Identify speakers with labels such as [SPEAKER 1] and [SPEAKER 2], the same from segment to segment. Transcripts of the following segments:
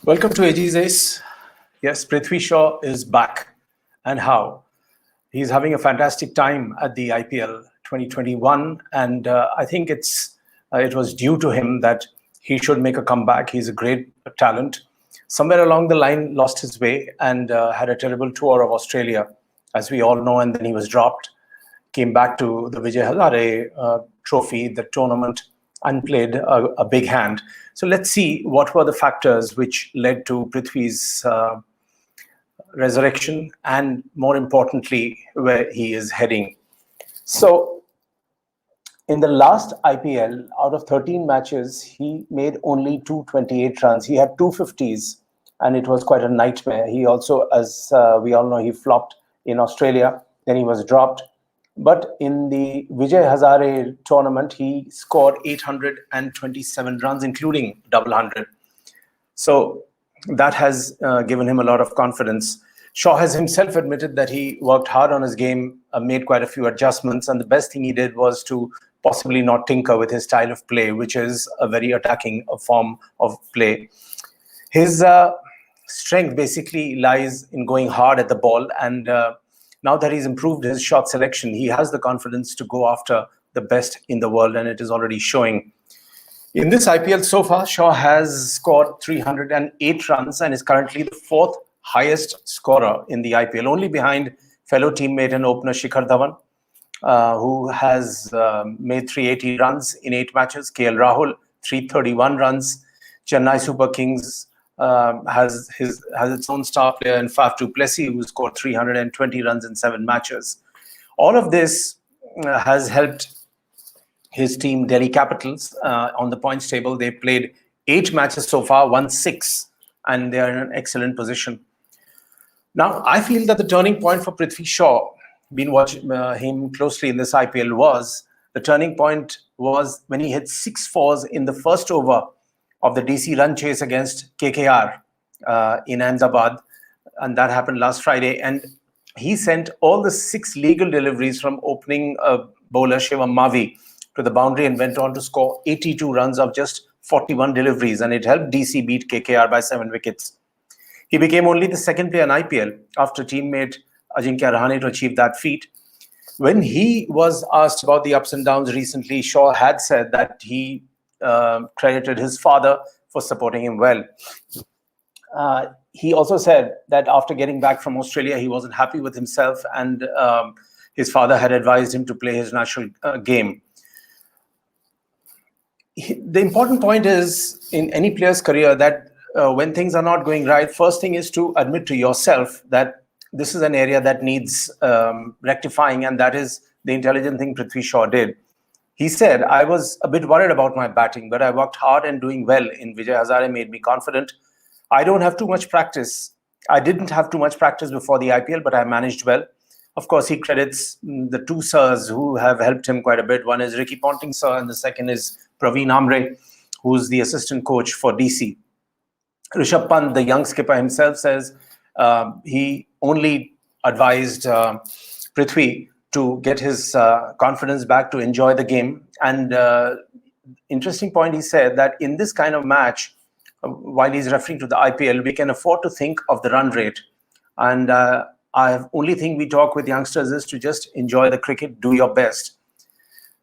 [SPEAKER 1] Welcome to AG's Ace. Yes, Prithvi Shaw is back. And how? He's having a fantastic time at the IPL 2021. And I think it was due to him that he should make a comeback. He's a great talent. Somewhere along the line, lost his way and had a terrible tour of Australia, as we all know. And then he was dropped. Came back to the Vijay Hazare Trophy, the tournament, and played a big hand. So let's see what were the factors which led to Prithvi's resurrection and, more importantly, where he is heading. So in the last IPL, out of 13 matches, he made only 228 runs. He had 250s, and it was quite a nightmare. He also, as we all know, he flopped in Australia. Then he was dropped. But in the Vijay Hazare tournament, he scored 827 runs, including double hundred. So that has given him a lot of confidence. Shaw has himself admitted that he worked hard on his game, made quite a few adjustments, and the best thing he did was to possibly not tinker with his style of play, which is a very attacking form of play. His strength basically lies in going hard at the ball, and now that he's improved his shot selection, he has the confidence to go after the best in the world, and it is already showing. In this IPL so far, Shaw has scored 308 runs and is currently the fourth highest scorer in the IPL, only behind fellow teammate and opener Shikhar Dhawan, who has made 380 runs in 8 matches. KL Rahul, 331 runs. Chennai Super Kings has its own star player in Faf du Plessis, who scored 320 runs in 7 matches. All of this has helped his team, Delhi Capitals, on the points table. They played 8 matches so far, won 6, and they are in an excellent position. Now, I feel that the turning point for Prithvi Shaw, been watching him closely in this IPL, the turning point was when he hit 6 fours in the first over of the DC run chase against KKR in Ahmedabad, and that happened last Friday. And he sent all the 6 legal deliveries from opening bowler Shivam Mavi to the boundary and went on to score 82 runs of just 41 deliveries, and it helped DC beat KKR by 7 wickets. He became only the second player in IPL after teammate Ajinkya Rahane to achieve that feat. When he was asked about the ups and downs recently, Shaw had said that he credited his father for supporting him well. He also said that after getting back from Australia, he wasn't happy with himself, and his father had advised him to play his natural game. The important point is in any player's career that when things are not going right, first thing is to admit to yourself that this is an area that needs rectifying, and that is the intelligent thing Prithvi Shaw did. He said, I was a bit worried about my batting, but I worked hard and doing well in Vijay Hazare made me confident. I don't have too much practice. I didn't have too much practice before the IPL, but I managed well. Of course, he credits the 2 sirs who have helped him quite a bit. One is Ricky Ponting sir, and the second is Praveen Amre, who's the assistant coach for DC. Rishabh Pant, the young skipper himself, says he only advised Prithvi to get his confidence back, to enjoy the game. And interesting point, he said that in this kind of match, while he's referring to the IPL, we can afford to think of the run rate. And only thing we talk with youngsters is to just enjoy the cricket, do your best.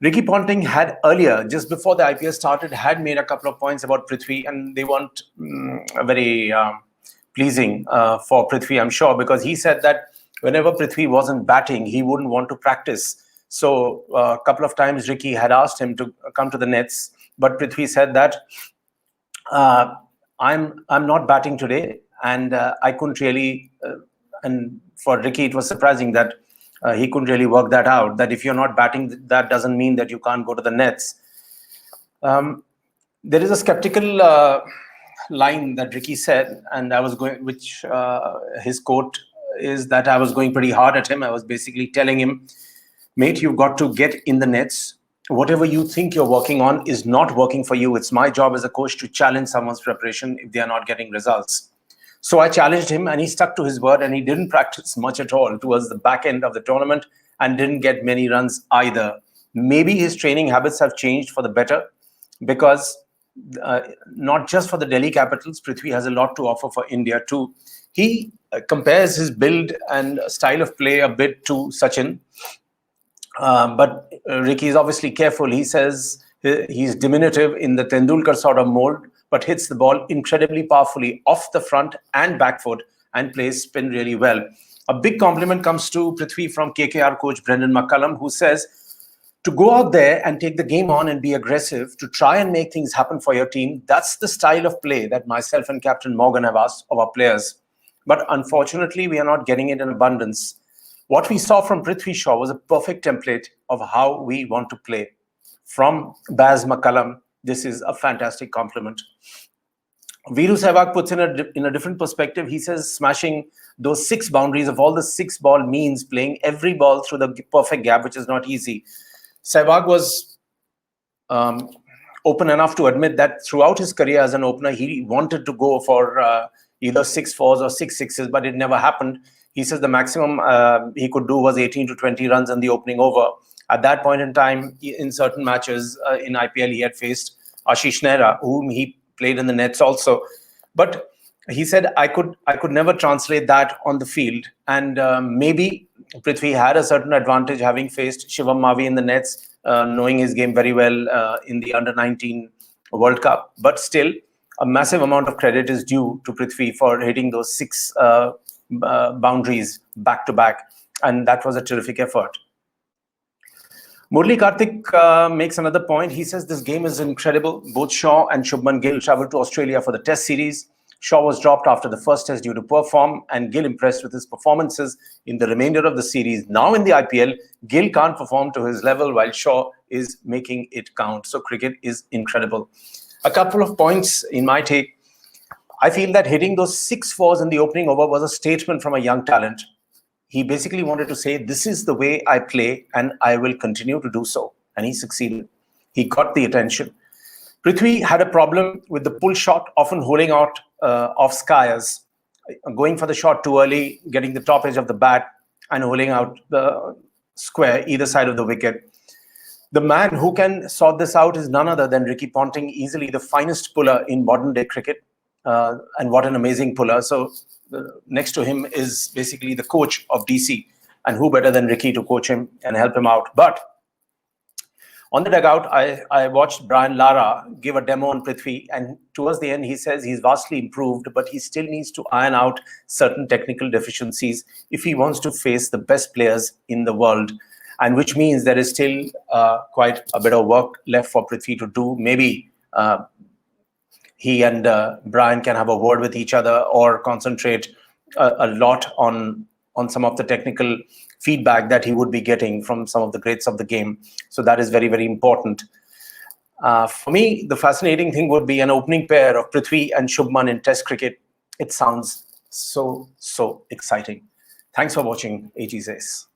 [SPEAKER 1] Ricky Ponting had earlier, just before the IPL started, had made a couple of points about Prithvi, and they weren't very pleasing for Prithvi, I'm sure, because he said that whenever Prithvi wasn't batting, he wouldn't want to practice. So a couple of times Ricky had asked him to come to the nets, but Prithvi said that I'm not batting today, and I couldn't really. And for Ricky, it was surprising that he couldn't really work that out. That if you're not batting, that doesn't mean that you can't go to the nets. There is a skeptical line that Ricky said, and I was going, which his quote is that I was going pretty hard at him. I was basically telling him, mate, you've got to get in the nets. Whatever you think you're working on is not working for you. It's my job as a coach to challenge someone's preparation if they are not getting results. So I challenged him, and he stuck to his word, and he didn't practice much at all towards the back end of the tournament and didn't get many runs either. Maybe his training habits have changed for the better, because not just for the Delhi Capitals. Prithvi has a lot to offer for India too. He compares his build and style of play a bit to Sachin. But Ricky is obviously careful. He says he's diminutive in the Tendulkar sort of mold, but hits the ball incredibly powerfully off the front and back foot and plays spin really well. A big compliment comes to Prithvi from KKR coach Brendan McCullum, who says, to go out there and take the game on and be aggressive, to try and make things happen for your team, that's the style of play that myself and Captain Morgan have asked of our players. But unfortunately, we are not getting it in abundance. What we saw from Prithvi Shaw was a perfect template of how we want to play. From Baz McCullum, this is a fantastic compliment. Viru Sehwag puts in a different perspective. He says smashing those 6 boundaries of all the 6 ball means playing every ball through the perfect gap, which is not easy. Sehwag was open enough to admit that throughout his career as an opener, he wanted to go for either 6 fours or 6 sixes, but it never happened. He says the maximum he could do was 18 to 20 runs in the opening over. At that point in time, in certain matches in IPL, he had faced Ashish Nehra, whom he played in the nets also. But he said, I could never translate that on the field. And maybe Prithvi had a certain advantage having faced Shivam Mavi in the nets, knowing his game very well in the Under-19 World Cup. But still, a massive amount of credit is due to Prithvi for hitting those 6 boundaries back to back. And that was a terrific effort. Murli Karthik makes another point. He says this game is incredible. Both Shaw and Shubman Gill traveled to Australia for the Test series. Shaw was dropped after the first test due to poor form, and Gill impressed with his performances in the remainder of the series. Now in the IPL, Gill can't perform to his level while Shaw is making it count. So cricket is incredible. A couple of points in my take. I feel that hitting those 6 fours in the opening over was a statement from a young talent. He basically wanted to say, this is the way I play and I will continue to do so. And he succeeded. He got the attention. Prithvi had a problem with the pull shot, often holding out off skiers, going for the shot too early, getting the top edge of the bat and holding out the square either side of the wicket. The man who can sort this out is none other than Ricky Ponting, easily the finest puller in modern day cricket. And what an amazing puller. So next to him is basically the coach of DC, and who better than Ricky to coach him and help him out. But on the dugout, I watched Brian Lara give a demo on Prithvi, and towards the end, he says he's vastly improved, but he still needs to iron out certain technical deficiencies if he wants to face the best players in the world, and which means there is still quite a bit of work left for Prithvi to do. Maybe he and Brian can have a word with each other or concentrate a lot on some of the technical feedback that he would be getting from some of the greats of the game. So that is very, very important. For me, the fascinating thing would be an opening pair of Prithvi and Shubman in Test cricket. It sounds so exciting. Thanks for watching AG Says.